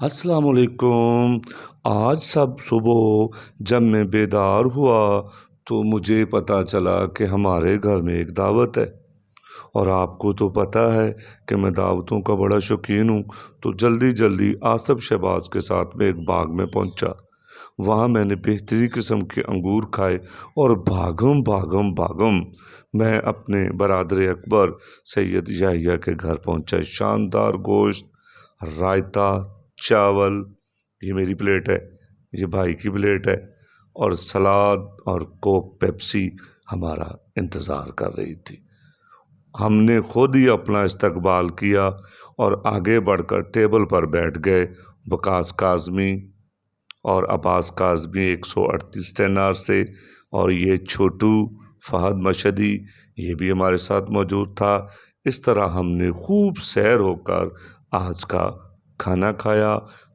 अस्सलाम वालेकुम। आज सब सुबह जब मैं बेदार हुआ तो मुझे पता चला कि हमारे घर में एक दावत है। और आपको तो पता है कि मैं दावतों का बड़ा शौकीन हूँ। तो जल्दी जल्दी आसफ शहबाज के साथ में एक बाग में पहुँचा। वहाँ मैंने बेहतरीन किस्म के अंगूर खाए और भागम भागम भागम मैं अपने बरादर अकबर सैयद याहिया के घर पहुँचा। शानदार गोश्त, रायता, चावल, ये मेरी प्लेट है, ये भाई की प्लेट है, और सलाद और कोक पेप्सी हमारा इंतज़ार कर रही थी। हमने खुद ही अपना इस्तकबाल किया और आगे बढ़कर टेबल पर बैठ गए। वकास काज़मी और अब्बास काज़मी 138 टेनआर से, और ये छोटू फहद मशहदी ये भी हमारे साथ मौजूद था। इस तरह हमने खूब सैर होकर आज का खाना खाया।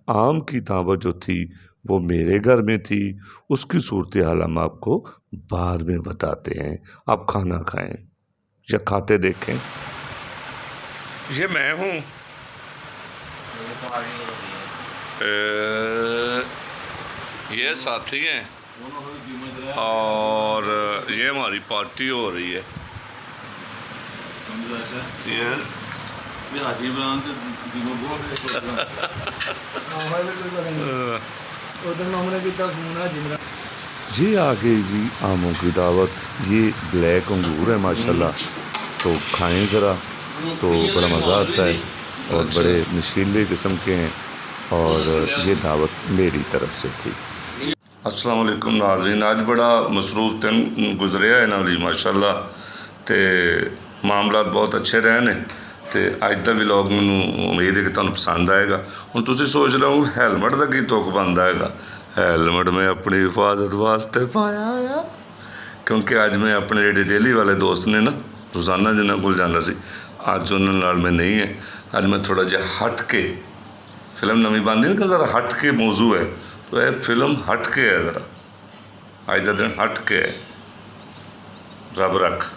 आम की दावत जो थी वो मेरे घर में थी, उसकी सूरत हाल हम आपको बाद में बताते हैं। आप खाना खाएं या खाते देखें। ये मैं हूँ, ये साथी हैं, और ये हमारी पार्टी हो रही है। यस जी आ गई जी आमों की दावत। ये ब्लैक अंगूर है माशाल्लाह, तो खाएं ज़रा तो बड़ा मज़ा आता है और बड़े नशीले किस्म के हैं। और ये दावत मेरी तरफ से थी। अस्सलाम वालेकुम नाज़रीन, आज बड़ा मसरूफ दिन गुजरिया है ना जी माशाल्लाह, ते मामलात बहुत अच्छे रहे ने। तो अज का व्लॉग मैनूं उम्मीद है कि तुहानूं पसंद आएगा। हुण तुसीं सोच रहे हो हैलमेट का की तुक बनता है। हैलमेट मैं अपनी हिफाजत वास्ते पाया है, क्योंकि अज मैं अपने जिहड़े डेली वाले दोस्त ने ना, रोज़ाना जिन्हां कोल जांदा सी, अज उन्हां नाल मैं नहीं है। अज मैं थोड़ा जिहा हट के, फिल्म नवीं बनदी ना कि ज़रा हट के मौजू है, तो यह फिल्म हट के है, ज़रा अज का दिन हट के है। रब रख।